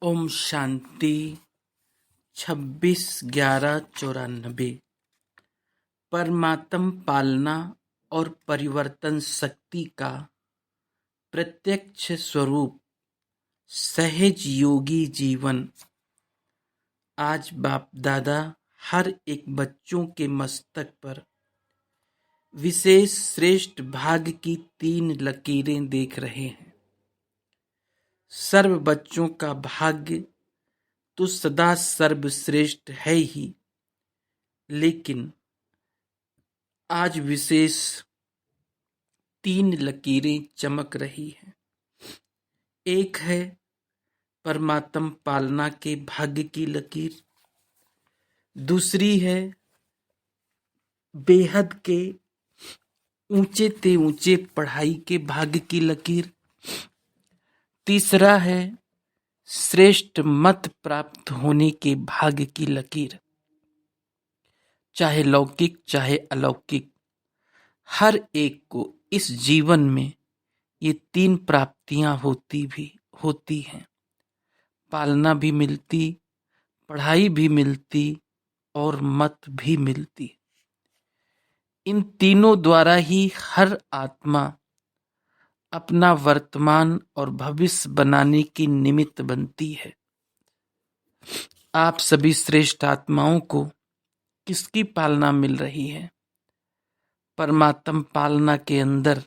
ओम शांति। 26/11/94। परमात्म पालना और परिवर्तन शक्ति का प्रत्यक्ष स्वरूप सहज योगी जीवन। आज बाप दादा हर एक बच्चों के मस्तक पर विशेष श्रेष्ठ भाग्य की 3 लकीरें देख रहे हैं। सर्व बच्चों का भाग्य तो सदा सर्वश्रेष्ठ है ही, लेकिन आज विशेष 3 लकीरें चमक रही हैं। एक है परमात्म पालना के भाग्य की लकीर, दूसरी है बेहद के ऊंचे ते ऊंचे पढ़ाई के भाग्य की लकीर, तीसरा है श्रेष्ठ मत प्राप्त होने के भाग्य की लकीर। चाहे लौकिक चाहे अलौकिक, हर एक को इस जीवन में ये 3 प्राप्तियां होती हैं। पालना भी मिलती, पढ़ाई भी मिलती और मत भी मिलती। इन तीनों द्वारा ही हर आत्मा अपना वर्तमान और भविष्य बनाने की निमित्त बनती है। आप सभी श्रेष्ठ आत्माओं को किसकी पालना मिल रही है? परमात्म पालना के अंदर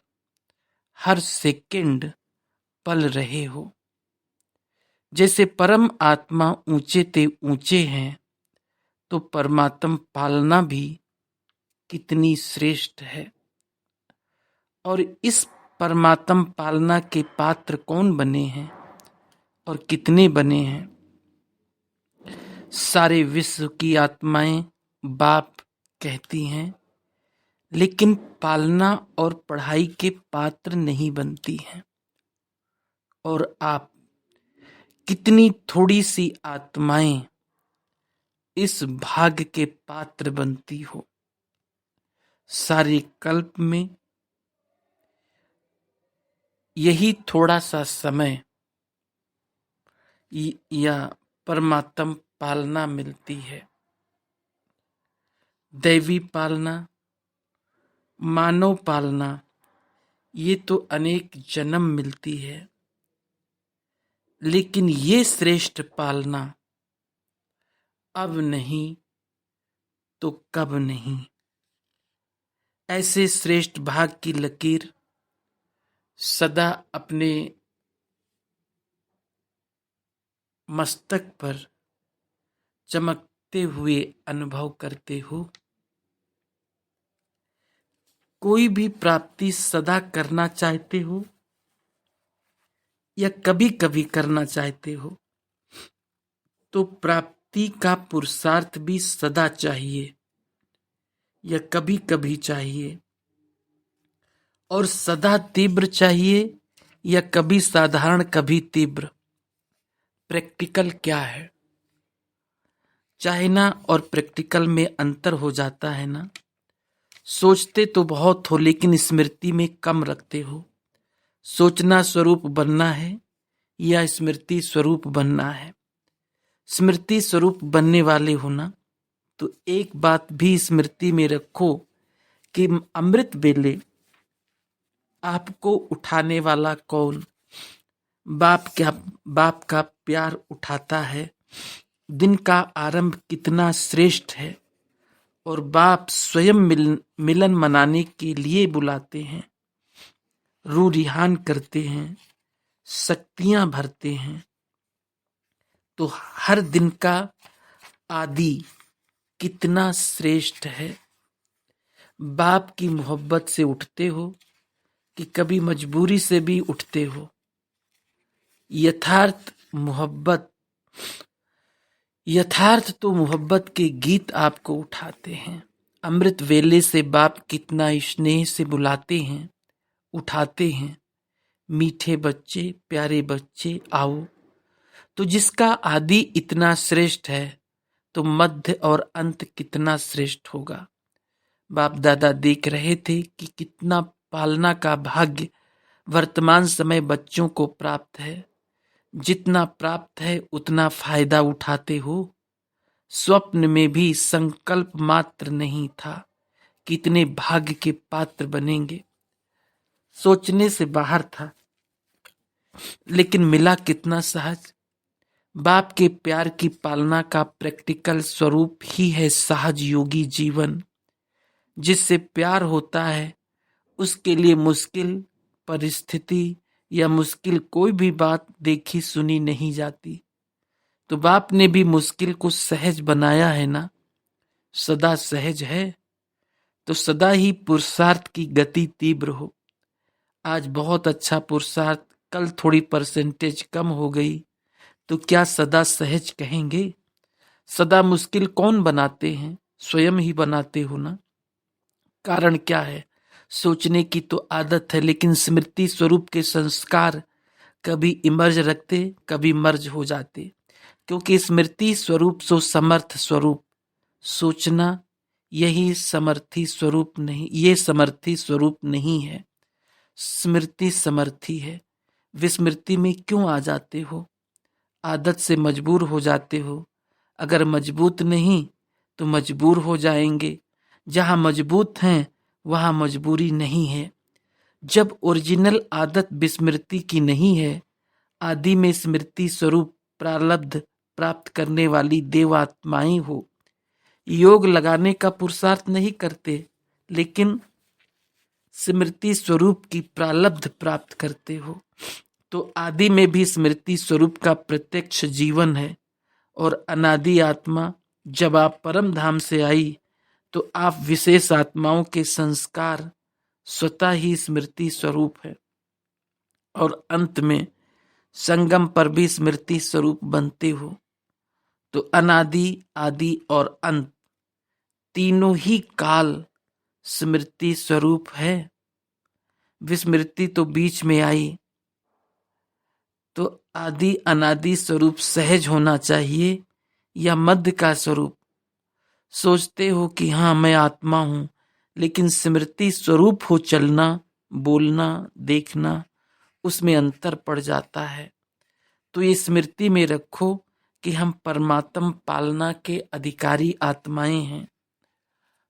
हर सेकंड पल रहे हो। जैसे परम आत्मा ऊंचे ते ऊंचे हैं, तो परमात्म पालना भी कितनी श्रेष्ठ है। और इस परमात्म पालना के पात्र कौन बने हैं और कितने बने हैं? सारे विश्व की आत्माएं बाप कहती हैं, लेकिन पालना और पढ़ाई के पात्र नहीं बनती हैं। और आप कितनी थोड़ी सी आत्माएं इस भाग्य के पात्र बनती हो। सारे कल्प में यही थोड़ा सा समय या परमात्म पालना मिलती है। दैवी पालना, मानव पालना, ये तो अनेक जन्म मिलती है, लेकिन ये श्रेष्ठ पालना अब नहीं तो कब नहीं। ऐसे श्रेष्ठ भाग की लकीर सदा अपने मस्तक पर चमकते हुए अनुभव करते हो। कोई भी प्राप्ति सदा करना चाहते हो या कभी कभी करना चाहते हो, तो प्राप्ति का पुरुषार्थ भी सदा चाहिए या कभी कभी चाहिए, और सदा तीव्र चाहिए या कभी साधारण कभी तीव्र। प्रैक्टिकल क्या है? चाहना और प्रैक्टिकल में अंतर हो जाता है ना। सोचते तो बहुत हो, लेकिन स्मृति में कम रखते हो। सोचना स्वरूप बनना है या स्मृति स्वरूप बनना है? स्मृति स्वरूप बनने वाले हो ना, तो एक बात भी स्मृति में रखो कि अमृत वेले आपको उठाने वाला कौन? बाप का प्यार उठाता है। दिन का आरंभ कितना श्रेष्ठ है, और बाप स्वयं मिलन मनाने के लिए बुलाते हैं, रूह रिहान करते हैं, शक्तियां भरते हैं। तो हर दिन का आदि कितना श्रेष्ठ है। बाप की मोहब्बत से उठते हो कि कभी मजबूरी से भी उठते हो? यथार्थ तो मोहब्बत के गीत आपको उठाते हैं। अमृत वेले से बाप कितना स्नेह से बुलाते हैं, उठाते हैं। मीठे बच्चे, प्यारे बच्चे, आओ। तो जिसका आदि इतना श्रेष्ठ है, तो मध्य और अंत कितना श्रेष्ठ होगा। बाप दादा देख रहे थे कि कितना पालना का भाग्य वर्तमान समय बच्चों को प्राप्त है। जितना प्राप्त है उतना फायदा उठाते हो। स्वप्न में भी संकल्प मात्र नहीं था, कितने भाग्य के पात्र बनेंगे। सोचने से बाहर था, लेकिन मिला कितना सहज। बाप के प्यार की पालना का प्रैक्टिकल स्वरूप ही है सहज योगी जीवन। जिससे प्यार होता है उसके लिए मुश्किल परिस्थिति या मुश्किल कोई भी बात देखी सुनी नहीं जाती। तो बाप ने भी मुश्किल को सहज बनाया है ना। सदा सहज है तो सदा ही पुरुषार्थ की गति तीव्र हो। आज बहुत अच्छा पुरुषार्थ, कल थोड़ी परसेंटेज कम हो गई तो क्या सदा सहज कहेंगे? सदा मुश्किल कौन बनाते हैं? स्वयं ही बनाते हो ना। कारण क्या है? सोचने की तो आदत है, लेकिन स्मृति स्वरूप के संस्कार कभी इमर्ज रखते, कभी मर्ज हो जाते। क्योंकि स्मृति स्वरूप सो समर्थ स्वरूप। सोचना यही समर्थी स्वरूप नहीं, ये समर्थी स्वरूप नहीं है। स्मृति समर्थी है। विस्मृति में क्यों आ जाते हो? आदत से मजबूर हो जाते हो। अगर मजबूत नहीं तो मजबूर हो जाएंगे। जहां मजबूत हैं वहां मजबूरी नहीं है। जब ओरिजिनल आदत विस्मृति की नहीं है, आदि में स्मृति स्वरूप प्रारब्ध प्राप्त करने वाली देवात्माएं हो, योग लगाने का पुरुषार्थ नहीं करते, लेकिन स्मृति स्वरूप की प्रारब्ध प्राप्त करते हो, तो आदि में भी स्मृति स्वरूप का प्रत्यक्ष जीवन है। और अनादि आत्मा जब आप परम धाम से आई तो आप विशेष आत्माओं के संस्कार स्वतः ही स्मृति स्वरूप है। और अंत में संगम पर भी स्मृति स्वरूप बनते हो। तो अनादि, आदि और अंत तीनों ही काल स्मृति स्वरूप है। विस्मृति तो बीच में आई, तो आदि अनादि स्वरूप सहज होना चाहिए या मध्य का स्वरूप। सोचते हो कि हाँ मैं आत्मा हूं, लेकिन स्मृति स्वरूप हो चलना, बोलना, देखना, उसमें अंतर पड़ जाता है। तो ये स्मृति में रखो कि हम परमात्म पालना के अधिकारी आत्माएं हैं।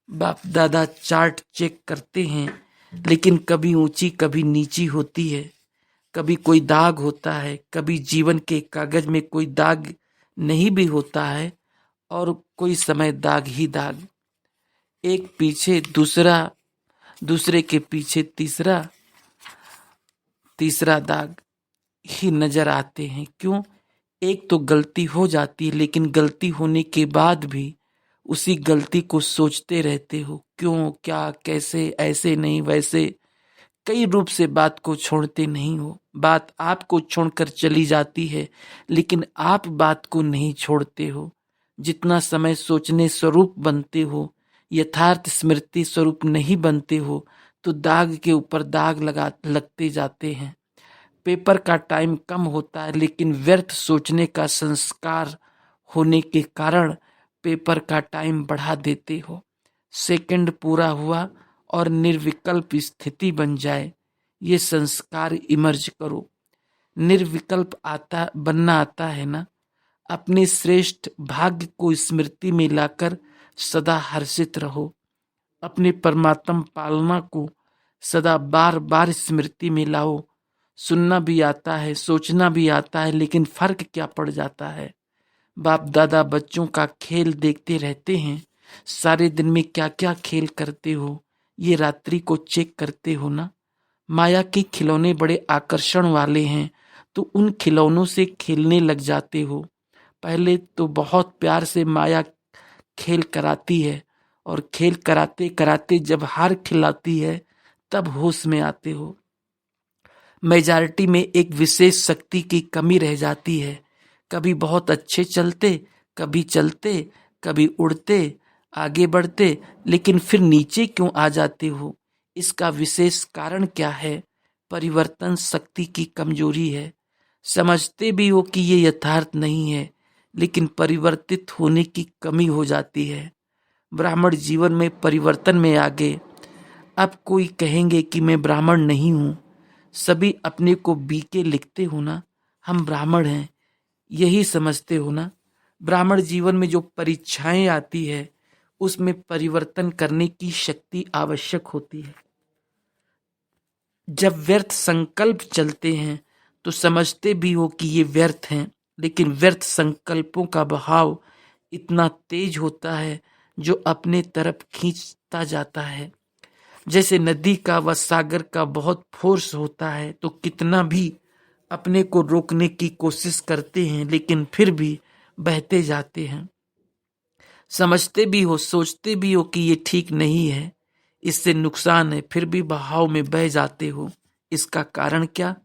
बाप दादा चार्ट चेक करते हैं, लेकिन कभी ऊंची कभी नीची होती है। कभी कोई दाग होता है, कभी जीवन के कागज में कोई दाग नहीं भी होता है, और कोई समय दाग ही दाग। एक पीछे दूसरा, दूसरे के पीछे तीसरा, तीसरा दाग ही नजर आते हैं। क्यों? एक तो गलती हो जाती है, लेकिन गलती होने के बाद भी उसी गलती को सोचते रहते हो। क्यों, क्या, कैसे, ऐसे नहीं वैसे, कई रूप से बात को छोड़ते नहीं हो। बात आपको छोड़कर चली जाती है, लेकिन आप बात को नहीं छोड़ते हो। जितना समय सोचने स्वरूप बनते हो, यथार्थ स्मृति स्वरूप नहीं बनते हो, तो दाग के ऊपर दाग लगते जाते हैं। पेपर का टाइम कम होता है, लेकिन व्यर्थ सोचने का संस्कार होने के कारण पेपर का टाइम बढ़ा देते हो। सेकंड पूरा हुआ और निर्विकल्प स्थिति बन जाए, ये संस्कार इमर्ज करो। निर्विकल्प बनना आता है ना। अपने श्रेष्ठ भाग्य को स्मृति में लाकर सदा हर्षित रहो। अपने परमात्म पालना को सदा बार बार स्मृति में लाओ। सुनना भी आता है, सोचना भी आता है, लेकिन फर्क क्या पड़ जाता है? बाप दादा बच्चों का खेल देखते रहते हैं। सारे दिन में क्या क्या खेल करते हो, ये रात्रि को चेक करते हो ना। माया के खिलौने बड़े आकर्षण वाले हैं, तो उन खिलौनों से खेलने लग जाते हो। पहले तो बहुत प्यार से माया खेल कराती है, और खेल कराते कराते जब हार खिलाती है तब होश में आते हो। मेजॉरिटी में एक विशेष शक्ति की कमी रह जाती है। कभी बहुत अच्छे चलते, कभी उड़ते, आगे बढ़ते, लेकिन फिर नीचे क्यों आ जाते हो? इसका विशेष कारण क्या है? परिवर्तन शक्ति की कमजोरी है। समझते भी हो कि ये यथार्थ नहीं है, लेकिन परिवर्तित होने की कमी हो जाती है। ब्राह्मण जीवन में परिवर्तन में आगे। अब कोई कहेंगे कि मैं ब्राह्मण नहीं हूं, सभी अपने को बीके लिखते हो ना। हम ब्राह्मण हैं, यही समझते हो ना। ब्राह्मण जीवन में जो परीक्षाएं आती है उसमें परिवर्तन करने की शक्ति आवश्यक होती है। जब व्यर्थ संकल्प चलते हैं तो समझते भी हो कि ये व्यर्थ हैं, लेकिन व्यर्थ संकल्पों का बहाव इतना तेज होता है जो अपने तरफ खींचता जाता है। जैसे नदी का व सागर का बहुत फोर्स होता है तो कितना भी अपने को रोकने की कोशिश करते हैं लेकिन फिर भी बहते जाते हैं। समझते भी हो, सोचते भी हो कि ये ठीक नहीं है, इससे नुकसान है, फिर भी बहाव में बह जाते हो। इसका कारण क्या?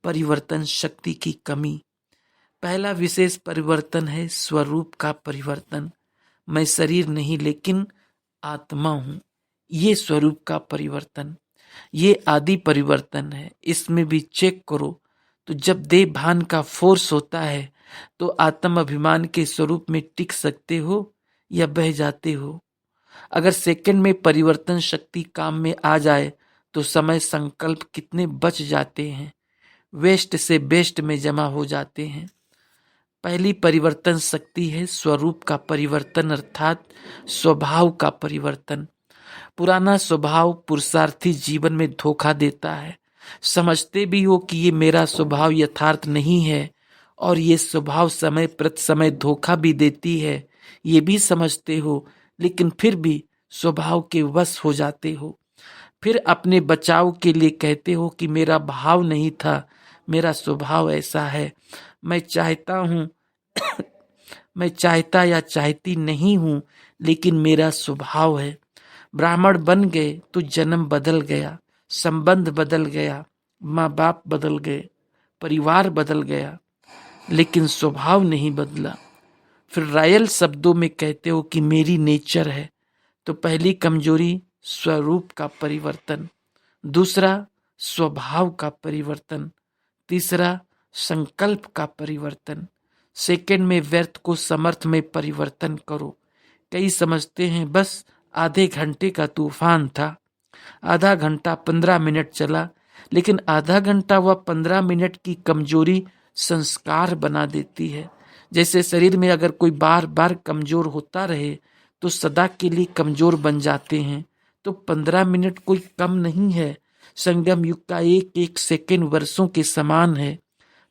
परिवर्तन शक्ति की कमी। पहला विशेष परिवर्तन है स्वरूप का परिवर्तन। मैं शरीर नहीं लेकिन आत्मा हूं। ये स्वरूप का परिवर्तन, ये आदि परिवर्तन है। इसमें भी चेक करो तो जब देह भान का फोर्स होता है तो आत्म अभिमान के स्वरूप में टिक सकते हो या बह जाते हो। अगर सेकंड में परिवर्तन शक्ति काम में आ जाए तो समय संकल्प कितने बच जाते हैं, वेस्ट से बेस्ट में जमा हो जाते हैं। पहली परिवर्तन शक्ति है स्वरूप का परिवर्तन अर्थात स्वभाव का परिवर्तन। पुराना स्वभाव पुरुषार्थी जीवन में धोखा देता है। समझते भी हो कि ये मेरा स्वभाव यथार्थ नहीं है और ये स्वभाव समय प्रति समय धोखा भी देती है, ये भी समझते हो, लेकिन फिर भी स्वभाव के वश हो जाते हो। फिर अपने बचाव के लिए कहते हो कि मेरा भाव नहीं था, मेरा स्वभाव ऐसा है, मैं चाहता हूं मैं चाहता या चाहती नहीं हूं, लेकिन मेरा स्वभाव है। ब्राह्मण बन गए तो जन्म बदल गया, संबंध बदल गया, माँ बाप बदल गए, परिवार बदल गया, लेकिन स्वभाव नहीं बदला। फिर रॉयल शब्दों में कहते हो कि मेरी नेचर है। तो पहली कमजोरी स्वरूप का परिवर्तन, दूसरा स्वभाव का परिवर्तन, तीसरा संकल्प का परिवर्तन। सेकंड में व्यर्थ को समर्थ में परिवर्तन करो। कई समझते हैं बस आधे घंटे का तूफान था, आधा घंटा 15 मिनट चला, लेकिन आधा घंटा व 15 मिनट की कमजोरी संस्कार बना देती है। जैसे शरीर में अगर कोई बार बार कमजोर होता रहे तो सदा के लिए कमजोर बन जाते हैं। तो 15 मिनट कोई कम नहीं है, संगम युग का एक एक सेकंड वर्षों के समान है।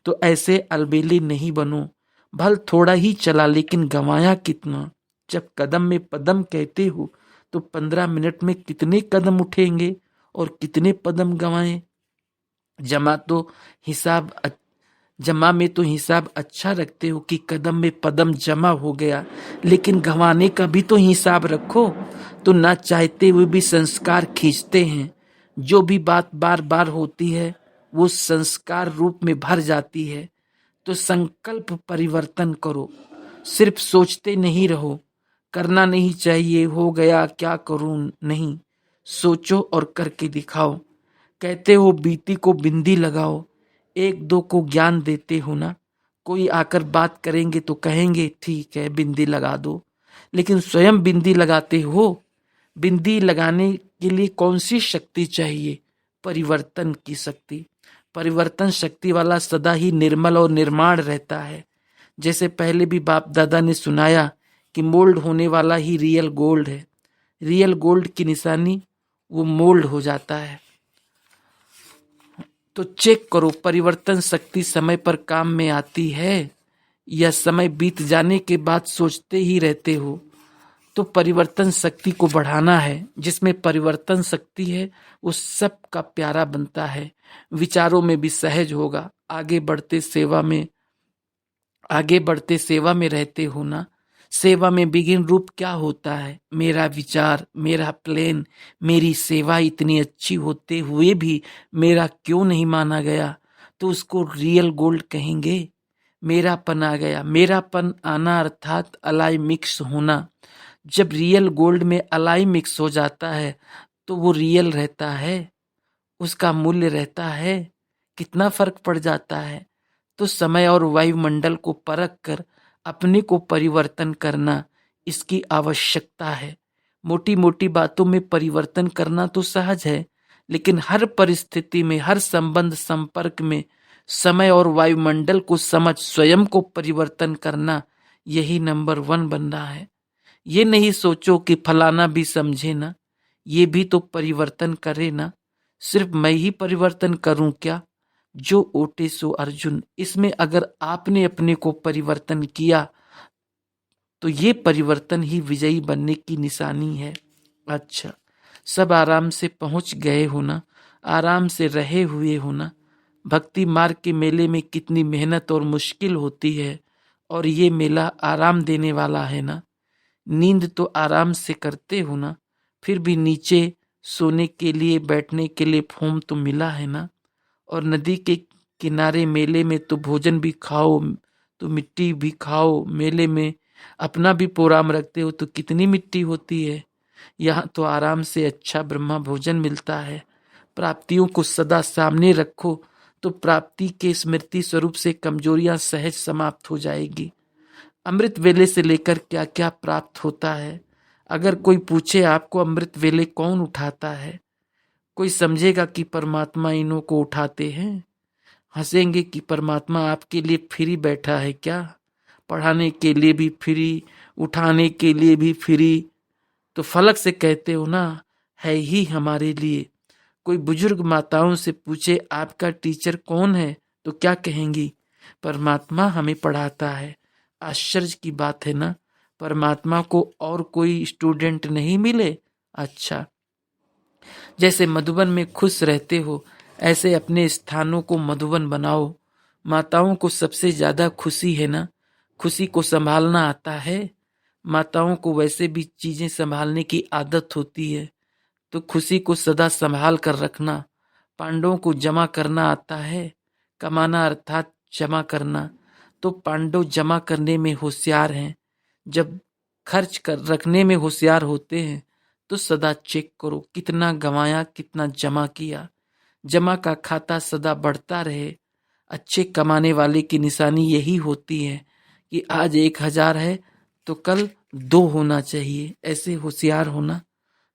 तो ऐसे अलबेले नहीं बनो। भल थोड़ा ही चला लेकिन गंवाया कितना। जब कदम में पदम कहते हो तो 15 मिनट में कितने कदम उठेंगे और कितने पदम गंवाएं। जमा में तो हिसाब अच्छा रखते हो कि कदम में पदम जमा हो गया, लेकिन गंवाने का भी तो हिसाब रखो। तो ना चाहते हुए भी संस्कार खींचते हैं। जो भी बात बार बार होती है वो संस्कार रूप में भर जाती है। तो संकल्प परिवर्तन करो, सिर्फ सोचते नहीं रहो। करना नहीं चाहिए, हो गया क्या करूं, नहीं, सोचो और करके दिखाओ। कहते हो बीती को बिंदी लगाओ, एक दो को ज्ञान देते हो ना। कोई आकर बात करेंगे तो कहेंगे ठीक है बिंदी लगा दो, लेकिन स्वयं बिंदी लगाते हो। बिंदी लगाने के लिए कौन सी शक्ति चाहिए? परिवर्तन की शक्ति। परिवर्तन शक्ति वाला सदा ही निर्मल और निर्माण रहता है। जैसे पहले भी बाप दादा ने सुनाया कि मोल्ड होने वाला ही रियल गोल्ड है। रियल गोल्ड की निशानी वो मोल्ड हो जाता है। तो चेक करो परिवर्तन शक्ति समय पर काम में आती है या समय बीत जाने के बाद सोचते ही रहते हो। तो परिवर्तन शक्ति को बढ़ाना है। जिसमें परिवर्तन शक्ति है वो सब का प्यारा बनता है, विचारों में भी सहज होगा। आगे बढ़ते सेवा में रहते हो ना। सेवा में बिगिन रूप क्या होता है? मेरा विचार, मेरा प्लान, मेरी सेवा इतनी अच्छी होते हुए भी मेरा क्यों नहीं माना गया? तो उसको रियल गोल्ड कहेंगे। मेरापन आ गया। मेरापन आना अर्थात अलाई मिक्स होना। जब रियल गोल्ड में अलाई मिक्स हो जाता है तो वो रियल रहता है, उसका मूल्य रहता है। कितना फर्क पड़ जाता है। तो समय और वायुमंडल को परख कर अपने को परिवर्तन करना, इसकी आवश्यकता है। मोटी मोटी बातों में परिवर्तन करना तो सहज है, लेकिन हर परिस्थिति में, हर संबंध संपर्क में समय और वायुमंडल को समझ स्वयं को परिवर्तन करना, यही नंबर 1 बनना है। ये नहीं सोचो कि फलाना भी समझे ना, ये भी तो परिवर्तन करे ना। सिर्फ मैं ही परिवर्तन करूं क्या, जो ओटे सो अर्जुन। इसमें अगर आपने अपने को परिवर्तन किया तो ये परिवर्तन ही विजयी बनने की निशानी है। अच्छा, सब आराम से पहुंच गए हो ना, आराम से रहे हुए हो ना। भक्ति मार्ग के मेले में कितनी मेहनत और मुश्किल होती है, और ये मेला आराम देने वाला है ना। नींद तो आराम से करते हो ना, फिर भी नीचे सोने के लिए बैठने के लिए फोम तो मिला है ना। और नदी के किनारे मेले में तो भोजन भी खाओ, तो मिट्टी भी खाओ। मेले में अपना भी प्रोग्राम रखते हो तो कितनी मिट्टी होती है। यहाँ तो आराम से अच्छा ब्रह्मा भोजन मिलता है। प्राप्तियों को सदा सामने रखो तो प्राप्ति के स्मृति स्वरूप से कमजोरियां सहज समाप्त हो जाएगी। अमृत वेले से लेकर क्या क्या प्राप्त होता है, अगर कोई पूछे आपको अमृत वेले कौन उठाता है, कोई समझेगा कि परमात्मा इन्हों को उठाते हैं। हंसेंगे कि परमात्मा आपके लिए फ्री बैठा है क्या, पढ़ाने के लिए भी फ्री, उठाने के लिए भी फ्री। तो फलक से कहते हो ना, है ही हमारे लिए। कोई बुजुर्ग माताओं से पूछे आपका टीचर कौन है, तो क्या कहेंगी, परमात्मा हमें पढ़ाता है। आश्चर्य की बात है ना, परमात्मा को और कोई स्टूडेंट नहीं मिले। अच्छा, जैसे मधुबन में खुश रहते हो, ऐसे अपने स्थानों को मधुबन बनाओ। माताओं को सबसे ज्यादा खुशी है ना, खुशी को संभालना आता है। माताओं को वैसे भी चीजें संभालने की आदत होती है, तो खुशी को सदा संभाल कर रखना। पांडवों को जमा करना आता है, कमाना अर्थात जमा करना। तो पांडव जमा करने में होशियार हैं, जब खर्च कर रखने में होशियार होते हैं। तो सदा चेक करो कितना गंवाया कितना जमा किया। जमा का खाता सदा बढ़ता रहे। अच्छे कमाने वाले की निशानी यही होती है कि आज 1000 है तो कल 2 होना चाहिए, ऐसे होशियार होना।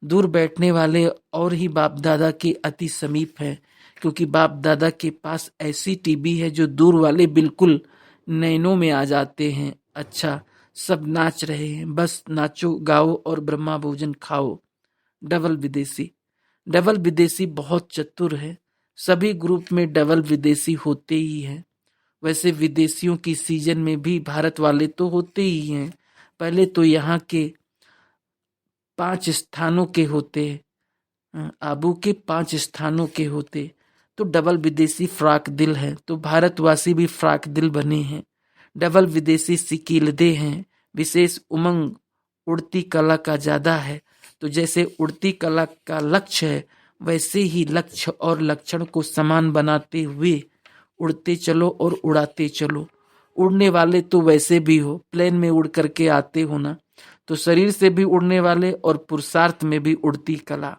दूर बैठने वाले और ही बाप दादा के अति समीप है, क्योंकि बाप दादा के पास ऐसी टीबी है जो दूर वाले बिल्कुल नैनों में आ जाते हैं। अच्छा, सब नाच रहे हैं, बस नाचो गाओ और ब्रह्मा भोजन खाओ। डबल विदेशी बहुत चतुर है। सभी ग्रुप में डबल विदेशी होते ही हैं। वैसे विदेशियों की सीजन में भी भारत वाले तो होते ही हैं। पहले तो यहाँ के 5 स्थानों के होते, आबू के 5 स्थानों के होते। तो डबल विदेशी फ्राक दिल है, तो भारतवासी भी फ्राक दिल बने हैं। डबल विदेशी सिकीलदे हैं, विशेष उमंग उड़ती कला का ज्यादा है। तो जैसे उड़ती कला का लक्ष्य है, वैसे ही लक्ष्य और लक्षण को समान बनाते हुए उड़ते चलो और उड़ाते चलो। उड़ने वाले तो वैसे भी हो, प्लेन में उड़ करके आते हो ना, तो शरीर से भी उड़ने वाले और पुरुषार्थ में भी उड़ती कला।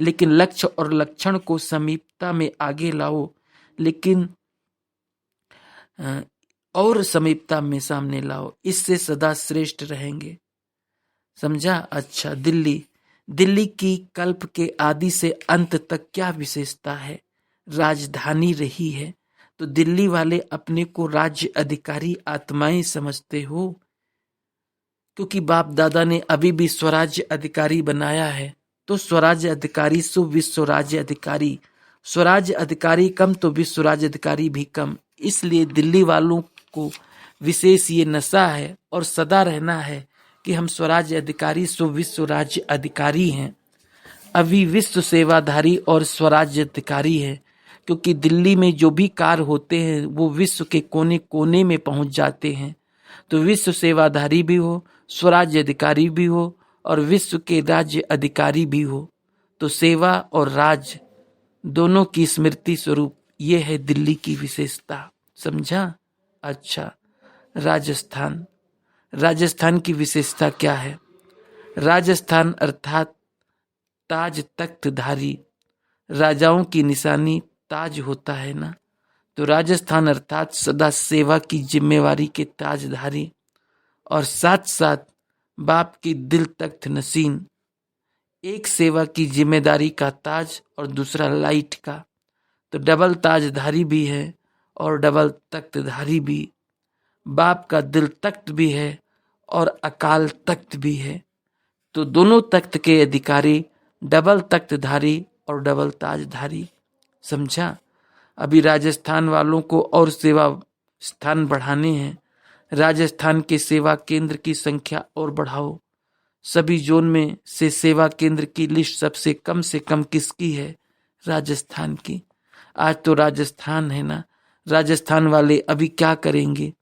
लेकिन लक्ष्य और लक्षण को समीपता में आगे लाओ, लेकिन और समीपता में सामने लाओ, इससे सदा श्रेष्ठ रहेंगे। समझा। अच्छा, दिल्ली की कल्प के आदि से अंत तक क्या विशेषता है, राजधानी रही है। तो दिल्ली वाले अपने को राज्य अधिकारी आत्माएं समझते हो, क्योंकि बाप दादा ने अभी भी स्वराज्य अधिकारी बनाया है। तो स्वराज्य अधिकारी सु विश्व राज्य अधिकारी, स्वराज्य अधिकारी कम तो विश्व राज्य अधिकारी भी कम। इसलिए दिल्ली वालों को विशेष ये नशा है और सदा रहना है कि हम स्वराज्य अधिकारी सु विश्व राज्य अधिकारी हैं। अभी विश्व सेवाधारी और स्वराज्य अधिकारी है, क्योंकि दिल्ली में जो भी कार्य होते हैं वो विश्व के कोने कोने में पहुंच जाते हैं। तो विश्व सेवाधारी भी हो, स्वराज्य अधिकारी भी हो और विश्व के राज्य अधिकारी भी हो। तो सेवा और राज दोनों की स्मृति स्वरूप ये है दिल्ली की विशेषता। समझा। अच्छा, राजस्थान की विशेषता क्या है। राजस्थान अर्थात ताज तख्तधारी, राजाओं की निशानी ताज होता है ना। तो राजस्थान अर्थात सदा सेवा की जिम्मेवारी के ताजधारी, और साथ साथ बाप की दिल तख्त नसीन। एक सेवा की जिम्मेदारी का ताज और दूसरा लाइट का, तो डबल ताजधारी भी है और डबल तख्तधारी भी। बाप का दिल तख्त भी है और अकाल तख्त भी है। तो दोनों तख्त के अधिकारी, डबल तख्तधारी और डबल ताजधारी। समझा? अभी राजस्थान वालों को और सेवा स्थान बढ़ाने हैं। राजस्थान के सेवा केंद्र की संख्या और बढ़ाओ। सभी जोन में से सेवा केंद्र की लिस्ट सबसे कम से कम किसकी है? राजस्थान की। आज तो राजस्थान है ना, राजस्थान वाले अभी क्या करेंगे?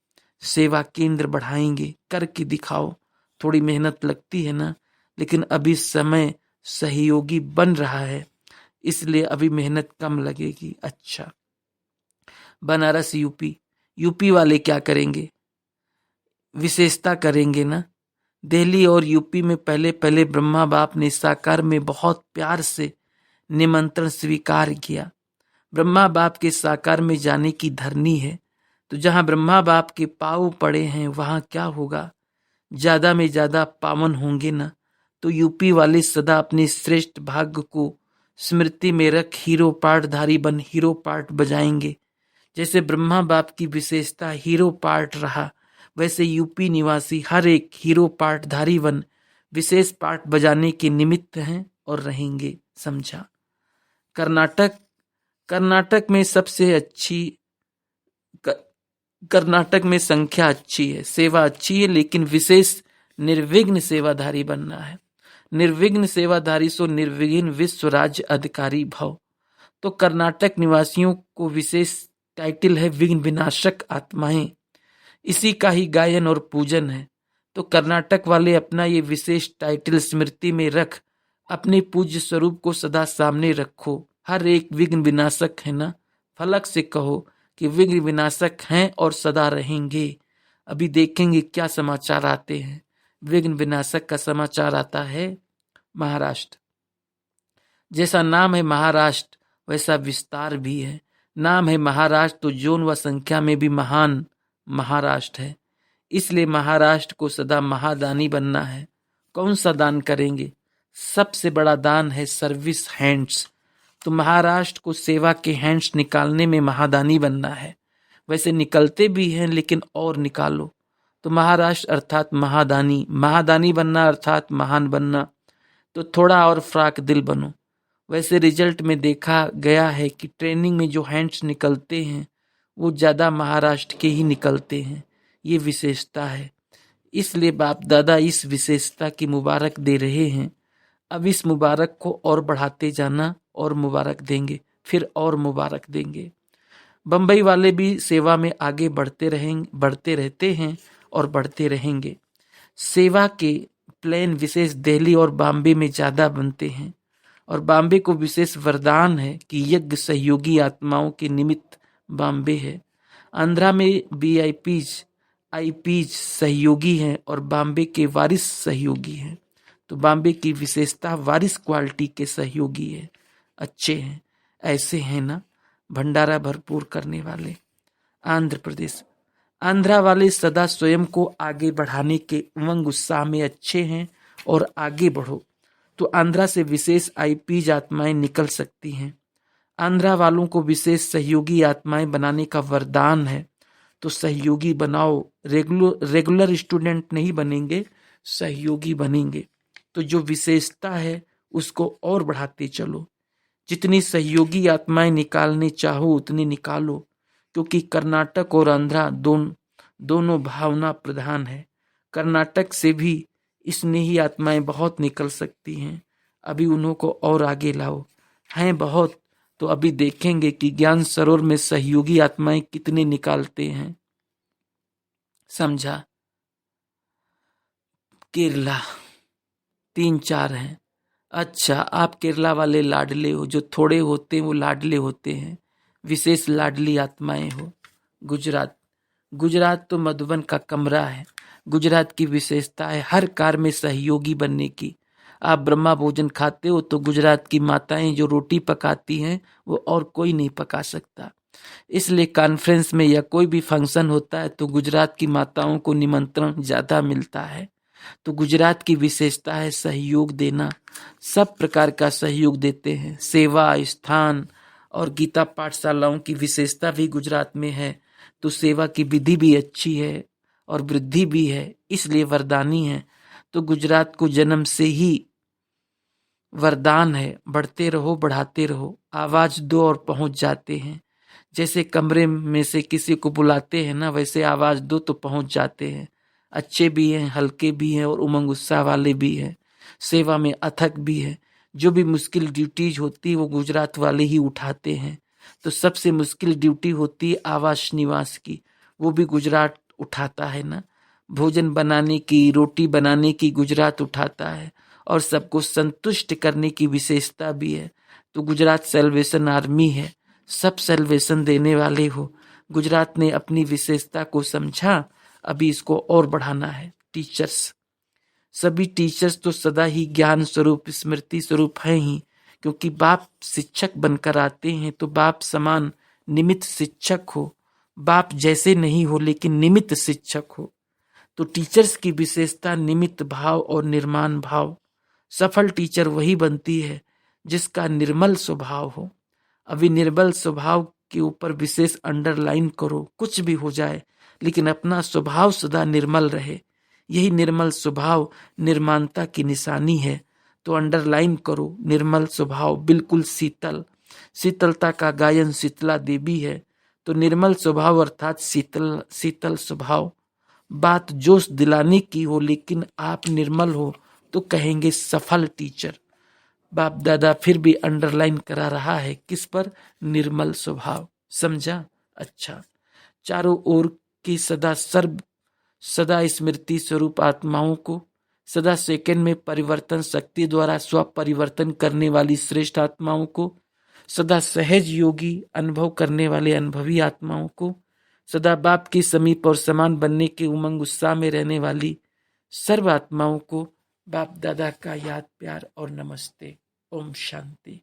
सेवा केंद्र बढ़ाएंगे। करके दिखाओ। थोड़ी मेहनत लगती है ना, लेकिन अभी समय सहयोगी बन रहा है, इसलिए अभी मेहनत कम लगेगी। अच्छा, बनारस यूपी, यूपी वाले क्या करेंगे? विशेषता करेंगे ना। दिल्ली और यूपी में पहले पहले ब्रह्मा बाप ने साकार में बहुत प्यार से निमंत्रण स्वीकार किया। ब्रह्मा बाप के साकार में जाने की धरनी है, तो जहां ब्रह्मा बाप के पांव पड़े हैं वहां क्या होगा? ज्यादा में ज्यादा पावन होंगे ना। तो यूपी वाले सदा अपने श्रेष्ठ भाग्य को स्मृति में रख हीरो पार्टधारी बन हीरो पार्ट बजाएंगे। जैसे ब्रह्मा बाप की विशेषता हीरो पार्ट रहा, वैसे यूपी निवासी हर एक हीरो पार्टधारी बन विशेष पार्ट बजाने के निमित्त हैं और रहेंगे। समझा? कर्नाटक, कर्नाटक में सबसे अच्छी, कर्नाटक में संख्या अच्छी है, सेवा अच्छी है, लेकिन विशेष निर्विघ्न सेवाधारी बनना है। निर्विघ्न सेवाधारी सो निर्विघ्न विश्व राज्य अधिकारी भव। तो कर्नाटक निवासियों को विशेष टाइटल है विघ्न विनाशक आत्माएं। इसी का ही गायन और पूजन है। तो कर्नाटक वाले अपना ये विशेष टाइटल स्मृति में रख अपने पूज्य स्वरूप को सदा सामने रखो। हर एक विघ्न विनाशक है ना, फलक से कहो कि विघ्न विनाशक हैं और सदा रहेंगे। अभी देखेंगे क्या समाचार आते हैं। विघ्न विनाशक का समाचार आता है महाराष्ट्र। जैसा नाम है महाराष्ट्र, वैसा विस्तार भी है। नाम है महाराष्ट्र तो जोन व संख्या में भी महान महाराष्ट्र है। इसलिए महाराष्ट्र को सदा महादानी बनना है। कौन सा दान करेंगे? सबसे बड़ा दान है सर्विस हैंड्स। तो महाराष्ट्र को सेवा के हैंड्स निकालने में महादानी बनना है। वैसे निकलते भी हैं, लेकिन और निकालो। तो महाराष्ट्र अर्थात महादानी, महादानी बनना अर्थात महान बनना। तो थोड़ा और फ्राक दिल बनो। वैसे रिजल्ट में देखा गया है कि ट्रेनिंग में जो हैंड्स निकलते हैं वो ज़्यादा महाराष्ट्र के ही निकलते हैं। ये विशेषता है। इसलिए बाप दादा इस विशेषता की मुबारक दे रहे हैं। अब इस मुबारक को और बढ़ाते जाना, और मुबारक देंगे, फिर और मुबारक देंगे। बम्बई वाले भी सेवा में आगे बढ़ते रहेंगे, बढ़ते रहते हैं और बढ़ते रहेंगे। सेवा के प्लान विशेष दिल्ली और बॉम्बे में ज़्यादा बनते हैं, और बॉम्बे को विशेष वरदान है कि यज्ञ सहयोगी आत्माओं के निमित्त बॉम्बे है। आंध्रा में वीआईपीज आईपीज सहयोगी हैं और बॉम्बे के वारिस सहयोगी हैं। तो बॉम्बे की विशेषता वारिस क्वालिटी के सहयोगी है, अच्छे हैं। ऐसे हैं ना भंडारा भरपूर करने वाले। आंध्र प्रदेश, आंध्रा वाले सदा स्वयं को आगे बढ़ाने के उमंग उत्साह में अच्छे हैं और आगे बढ़ो। तो आंध्रा से विशेष आईपीज आत्माएं निकल सकती हैं। आंध्रा वालों को विशेष सहयोगी आत्माएं बनाने का वरदान है। तो सहयोगी बनाओ। रेगुलर स्टूडेंट नहीं बनेंगे, सहयोगी बनेंगे। तो जो विशेषता है उसको और बढ़ाते चलो। जितनी सहयोगी आत्माएं निकालने चाहो उतनी निकालो, क्योंकि कर्नाटक और आंध्रा दोनों भावना प्रधान है। कर्नाटक से भी स्नेही आत्माएं बहुत निकल सकती हैं। अभी उन्हों को और आगे लाओ। हैं बहुत, तो अभी देखेंगे कि ज्ञान सरोवर में सहयोगी आत्माएं कितने निकालते हैं। समझा? केरला 3-4 हैं। अच्छा, आप केरला वाले लाडले हो। जो थोड़े होते हैं वो लाडले होते हैं, विशेष लाडली आत्माएं हो। गुजरात, गुजरात तो मधुबन का कमरा है। गुजरात की विशेषता है हर कार्य में सहयोगी बनने की। आप ब्रह्मा भोजन खाते हो तो गुजरात की माताएं जो रोटी पकाती हैं वो और कोई नहीं पका सकता। इसलिए कॉन्फ्रेंस में या कोई भी फंक्शन होता है तो गुजरात की माताओं को निमंत्रण ज़्यादा मिलता है। तो गुजरात की विशेषता है सहयोग देना। सब प्रकार का सहयोग देते हैं, सेवा, स्थान और गीता पाठशालाओं की विशेषता भी गुजरात में है। तो सेवा की विधि भी अच्छी है और वृद्धि भी है, इसलिए वरदानी है। तो गुजरात को जन्म से ही वरदान है, बढ़ते रहो बढ़ाते रहो, आवाज दो और पहुंच जाते हैं। जैसे कमरे में से किसी को बुलाते हैं ना, वैसे आवाज दो तो पहुंच जाते हैं। अच्छे भी हैं, हल्के भी हैं और उमंग उत्साह वाले भी हैं। सेवा में अथक भी है। जो भी मुश्किल ड्यूटीज होती है वो गुजरात वाले ही उठाते हैं। तो सबसे मुश्किल ड्यूटी होती है आवास निवास की, वो भी गुजरात उठाता है ना। भोजन बनाने की, रोटी बनाने की गुजरात उठाता है और सबको संतुष्ट करने की विशेषता भी है। तो गुजरात सेल्वेशन आर्मी है, सब सेल्वेशन देने वाले हो। गुजरात ने अपनी विशेषता को समझा, अभी इसको और बढ़ाना है। टीचर्स, सभी टीचर्स तो सदा ही ज्ञान स्वरूप स्मृति स्वरूप हैं ही, क्योंकि बाप शिक्षक बनकर आते हैं तो बाप समान निमित्त शिक्षक हो। बाप जैसे नहीं हो लेकिन निमित्त शिक्षक हो। तो टीचर्स की विशेषता निमित्त भाव और निर्माण भाव। सफल टीचर वही बनती है जिसका निर्मल स्वभाव हो। अभी निर्मल स्वभाव के ऊपर विशेष अंडरलाइन करो, कुछ भी हो जाए लेकिन अपना स्वभाव सदा निर्मल रहे। यही निर्मल स्वभाव निर्माणता की निशानी है। तो अंडरलाइन करो निर्मल स्वभाव, बिल्कुल शीतल। शीतलता का गायन शीतला देवी है। तो निर्मल स्वभाव अर्थात शीतल शीतल स्वभाव। बात जोश दिलाने की हो लेकिन आप निर्मल हो तो कहेंगे सफल टीचर। बाप दादा फिर भी अंडरलाइन करा रहा है किस पर? निर्मल स्वभाव। समझा? अच्छा। चारों ओर की सदा स्मृति स्वरूप आत्माओं को, सदा सेकंड में परिवर्तन शक्ति द्वारा स्व परिवर्तन करने वाली श्रेष्ठ आत्माओं को, सदा सहज योगी अनुभव करने वाले अनुभवी आत्माओं को, सदा बाप के समीप और समान बनने के उमंग उत्साह में रहने वाली सर्व आत्माओं को बाप दादा का याद प्यार और नमस्ते। ओम शांति।